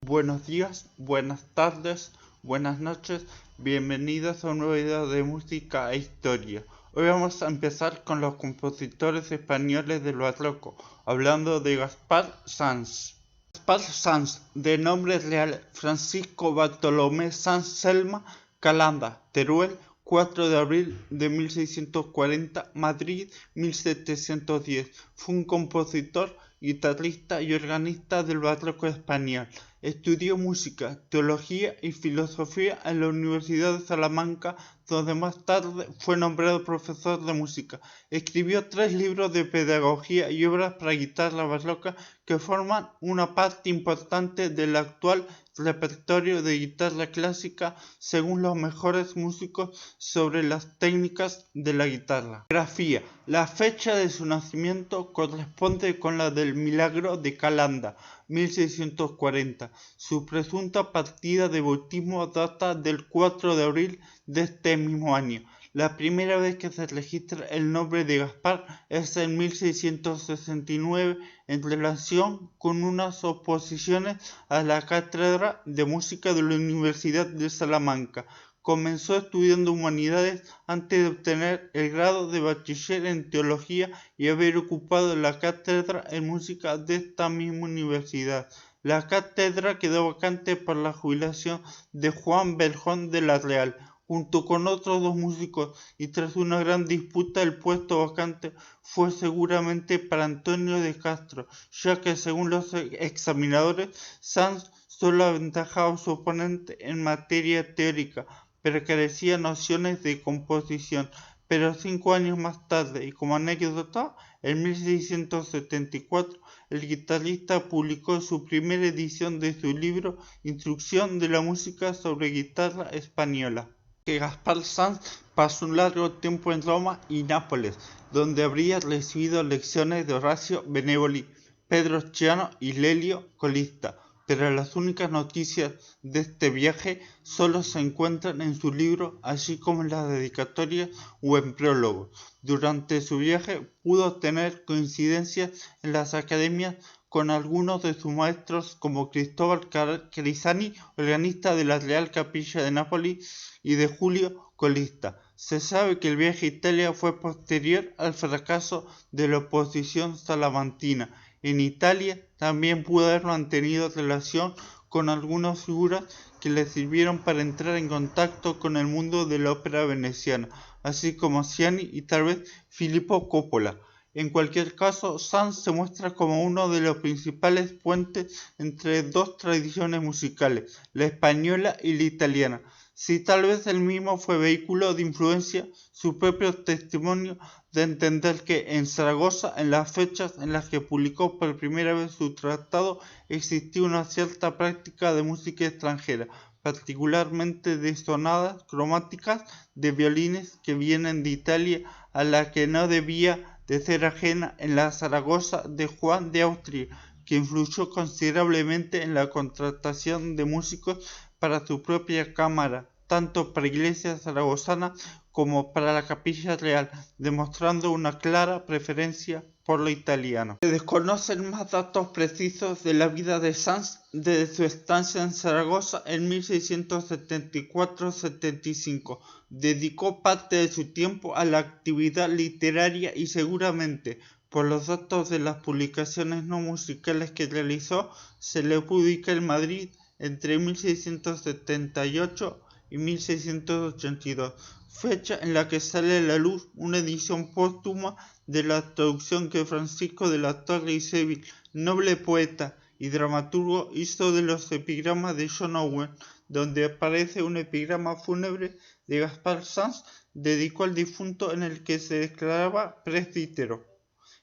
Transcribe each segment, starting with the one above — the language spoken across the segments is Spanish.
Buenos días, buenas tardes, buenas noches, bienvenidos a un nuevo video de música e historia. Hoy vamos a empezar con los compositores españoles del barroco, hablando de Gaspar Sanz. Gaspar Sanz, de nombre real Francisco Bartolomé Sanz Selma Calanda, Teruel, 4 de abril de 1640, Madrid, 1710. Fue un compositor, guitarrista y organista del barroco español. Estudió música, teología y filosofía en la Universidad de Salamanca, donde más tarde fue nombrado profesor de música. Escribió 3 libros de pedagogía y obras para guitarra barroca que forman una parte importante del actual repertorio de guitarra clásica según los mejores músicos sobre las técnicas de la guitarra. Grafía. La fecha de su nacimiento corresponde con la del Milagro de Calanda, 1640. Su presunta partida de bautismo data del 4 de abril de este mismo año. La primera vez que se registra el nombre de Gaspar es en 1669 en relación con unas oposiciones a la cátedra de música de la Universidad de Salamanca. Comenzó estudiando humanidades antes de obtener el grado de bachiller en teología y haber ocupado la cátedra en música de esta misma universidad. La cátedra quedó vacante por la jubilación de Juan Berjón de la Real, junto con otros 2 músicos, y tras una gran disputa el puesto vacante fue seguramente para Antonio de Castro, ya que según los examinadores, Sanz solo aventajaba a su oponente en materia teórica, pero carecía nociones de composición. Pero 5 años más tarde, y como anécdota, en 1674, el guitarrista publicó su primera edición de su libro Instrucción de la música sobre guitarra española. Que Gaspar Sanz pasó un largo tiempo en Roma y Nápoles, donde habría recibido lecciones de Horacio Benevoli, Pedro Chiano y Lelio Colista, pero las únicas noticias de este viaje solo se encuentran en su libro, así como en las dedicatorias o en prólogos. Durante su viaje pudo tener coincidencias en las academias con algunos de sus maestros como Cristóbal Crisani, organista de la Real Capilla de Nápoles, y de Julio Colista. Se sabe que el viaje a Italia fue posterior al fracaso de la oposición salamantina. En Italia también pudo haber mantenido relación con algunas figuras que le sirvieron para entrar en contacto con el mundo de la ópera veneciana, así como Ciani y tal vez Filippo Coppola. En cualquier caso, Sanz se muestra como uno de los principales puentes entre 2 tradiciones musicales, la española y la italiana. Si tal vez él mismo fue vehículo de influencia, su propio testimonio de entender que en Zaragoza, en las fechas en las que publicó por primera vez su tratado, existía una cierta práctica de música extranjera, particularmente de sonadas cromáticas de violines que vienen de Italia, a la que no debía de ser ajena en la Zaragoza de Juan de Austria, que influyó considerablemente en la contratación de músicos para su propia cámara, tanto para iglesia zaragozana como para la capilla real, demostrando una clara preferencia por lo italiano. Se desconocen más datos precisos de la vida de Sanz desde su estancia en Zaragoza en 1674-75. Dedicó parte de su tiempo a la actividad literaria y seguramente, por los datos de las publicaciones no musicales que realizó, se le ubica en Madrid entre 1678 y 1682, fecha en la que sale a la luz una edición póstuma de la traducción que Francisco de la Torre y Seville, noble poeta y dramaturgo, hizo de los epigramas de John Owen, donde aparece un epigrama fúnebre de Gaspar Sanz, dedicó al difunto en el que se declaraba presbítero.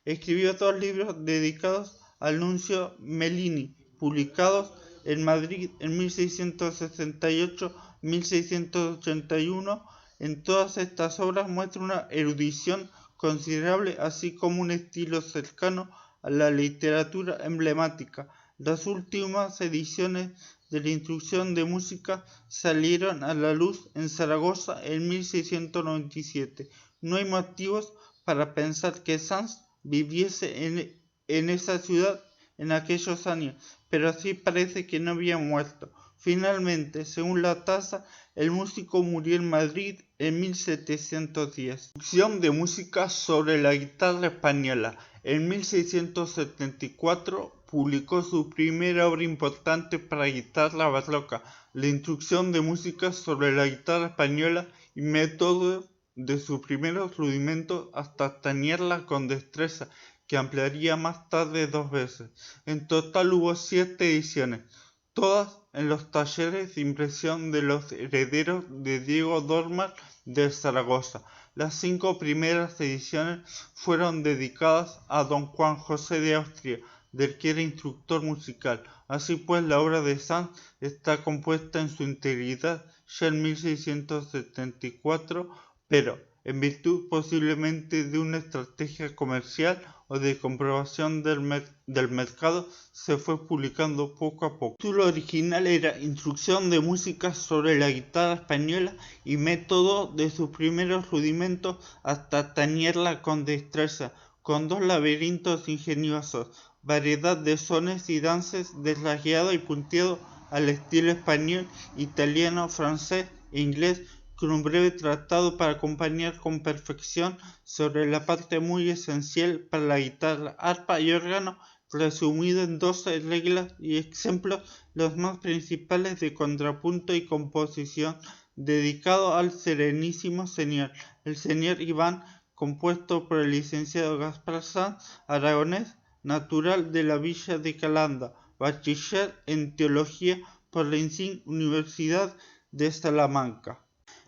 Escribió 2 libros dedicados al nuncio Mellini, publicados en Madrid en 1668-1681. En todas estas obras muestra una erudición considerable, así como un estilo cercano a la literatura emblemática. Las últimas ediciones de la Instrucción de música salieron a la luz en Zaragoza en 1697. No hay motivos para pensar que Sanz viviese en esa ciudad en aquellos años, pero así parece que no había muerto. Finalmente, según la tasa, el músico murió en Madrid en 1710. Introducción de música sobre la guitarra española. En 1674 publicó su primera obra importante para guitarra barroca, la Introducción de música sobre la guitarra española y métodos de sus primeros rudimentos hasta tañerla con destreza, que ampliaría más tarde 2 veces. En total hubo 7 ediciones, todas en los talleres de impresión de los herederos de Diego Dormer de Zaragoza. Las 5 primeras ediciones fueron dedicadas a don Juan José de Austria, del que era instructor musical. Así pues, la obra de Sanz está compuesta en su integridad ya en 1674, pero en virtud posiblemente de una estrategia comercial o de comprobación del mercado, se fue publicando poco a poco. El título original era Instrucción de música sobre la guitarra española y método de sus primeros rudimentos hasta tañerla con destreza, con 2 laberintos ingeniosos, variedad de sones y dances, deslayado y punteado al estilo español, italiano, francés e inglés, con un breve tratado para acompañar con perfección sobre la parte muy esencial para la guitarra, arpa y órgano, resumido en 12 reglas y ejemplos, los más principales de contrapunto y composición, dedicado al Serenísimo Señor, el señor Iván, compuesto por el licenciado Gaspar Sanz, aragonés, natural de la villa de Calanda, bachiller en teología por la insigne Universidad de Salamanca.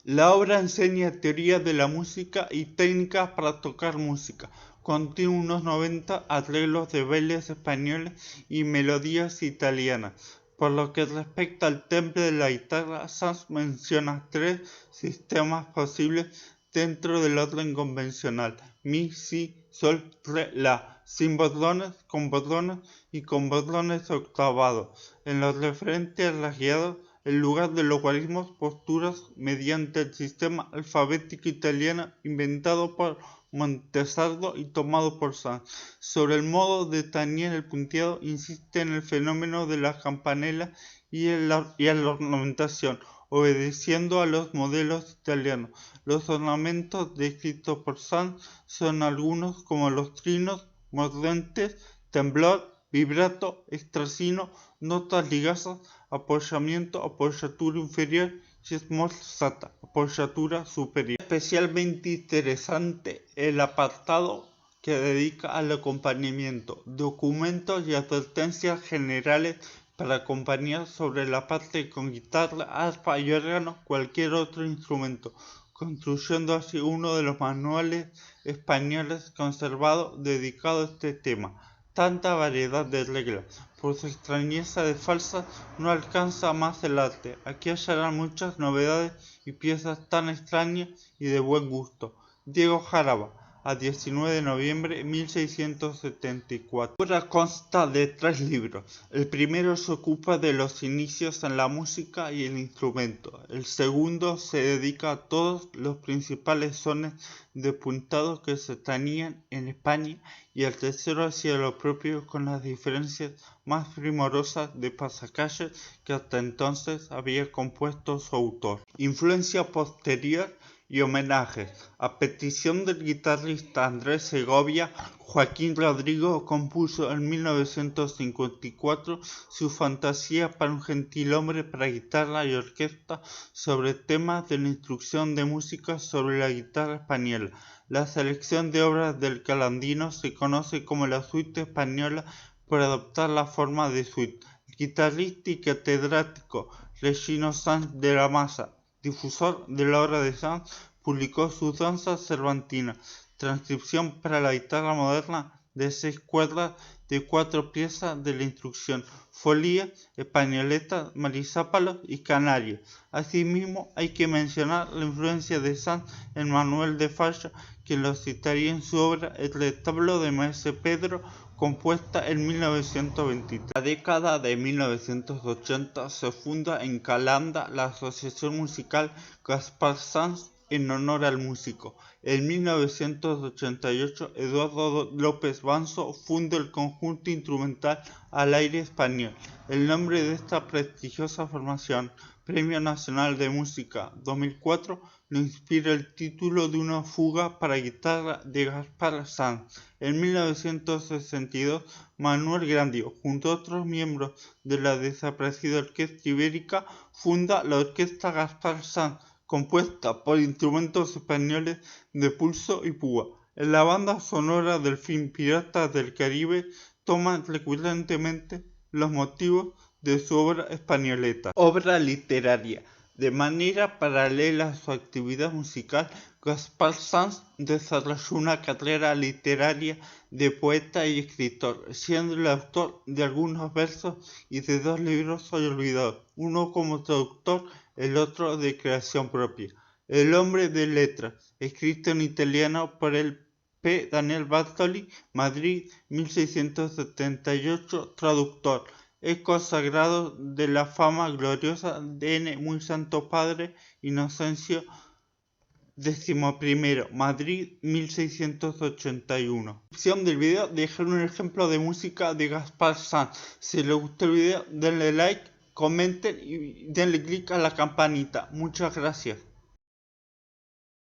La obra enseña teoría de la música y técnicas para tocar música. Contiene unos 90 arreglos de bailes españoles y melodías italianas. Por lo que respecta al temple de la guitarra, Sanz menciona 3 sistemas posibles dentro del orden convencional: mi, si, sol, re, la, sin bordones, con bordones y con bordones octavados. En lo referente al rasgueado, en lugar de logaritmos, posturas mediante el sistema alfabético italiano inventado por Montesardo y tomado por Sanz. Sobre el modo de tañer el punteado, insiste en el fenómeno de la campanela y a la ornamentación, obedeciendo a los modelos italianos. Los ornamentos descritos por Sanz son algunos como los trinos, mordentes, temblor, vibrato, extrasino, notas ligasas, apoyamiento, apoyatura inferior y smorzata, apoyatura superior. Especialmente interesante el apartado que dedica al acompañamiento, documentos y advertencias generales para acompañar sobre la parte con guitarra, arpa y órgano cualquier otro instrumento, construyendo así uno de los manuales españoles conservados dedicado a este tema. Tanta variedad de reglas, por su extrañeza de falsas, no alcanza más el arte. Aquí hallarán muchas novedades y piezas tan extrañas y de buen gusto. Diego Jaraba, a 19 de noviembre de 1674. La obra consta de 3 libros. El primero se ocupa de los inicios en la música y el instrumento. El segundo se dedica a todos los principales sones de puntado que se tenían en España, y el tercero hacía lo propio con las diferencias más primorosas de pasacalles que hasta entonces había compuesto su autor. Influencia posterior y homenajes. A petición del guitarrista Andrés Segovia, Joaquín Rodrigo compuso en 1954 su Fantasía para un gentilhombre para guitarra y orquesta sobre temas de la instrucción de música sobre la guitarra española. La selección de obras del Calandino se conoce como la suite española por adoptar la forma de suite. El guitarrista y catedrático Regino Sanz de la Maza, difusor de la obra de Sanz, publicó sus danzas cervantinas, transcripción para la guitarra moderna de 6 cuerdas de 4 piezas de la instrucción, folía, españoleta, marisápalos y canarios. Asimismo, hay que mencionar la influencia de Sanz en Manuel de Falla, quien lo citaría en su obra El retablo de Maese Pedro, compuesta en 1923. En la década de 1980 se funda en Calanda la Asociación Musical Gaspar Sanz en honor al músico. En 1988, Eduardo López Banzo funda el conjunto instrumental Al Aire Español. El nombre de esta prestigiosa formación, Premio Nacional de Música 2004, lo inspira el título de una fuga para guitarra de Gaspar Sanz. En 1962, Manuel Grandio, junto a otros miembros de la desaparecida Orquesta Ibérica, funda la Orquesta Gaspar Sanz, compuesta por instrumentos españoles de pulso y púa. En la banda sonora del film Piratas del Caribe toman recurrentemente los motivos de su obra españoleta. Obra literaria. De manera paralela a su actividad musical, Gaspar Sanz desarrolló una carrera literaria de poeta y escritor, siendo el autor de algunos versos y de 2 libros hoy olvidados, uno como traductor, el otro de creación propia. El hombre de letras, escrito en italiano por el P. Daniel Bartoli, Madrid, 1678, traductor. Es consagrado de la fama gloriosa de N. Muy Santo Padre Inocencio XI, Madrid, 1681. Descripción del video, dejar un ejemplo de música de Gaspar Sanz. Si les gustó el video, denle like, comenten y denle click a la campanita. Muchas gracias.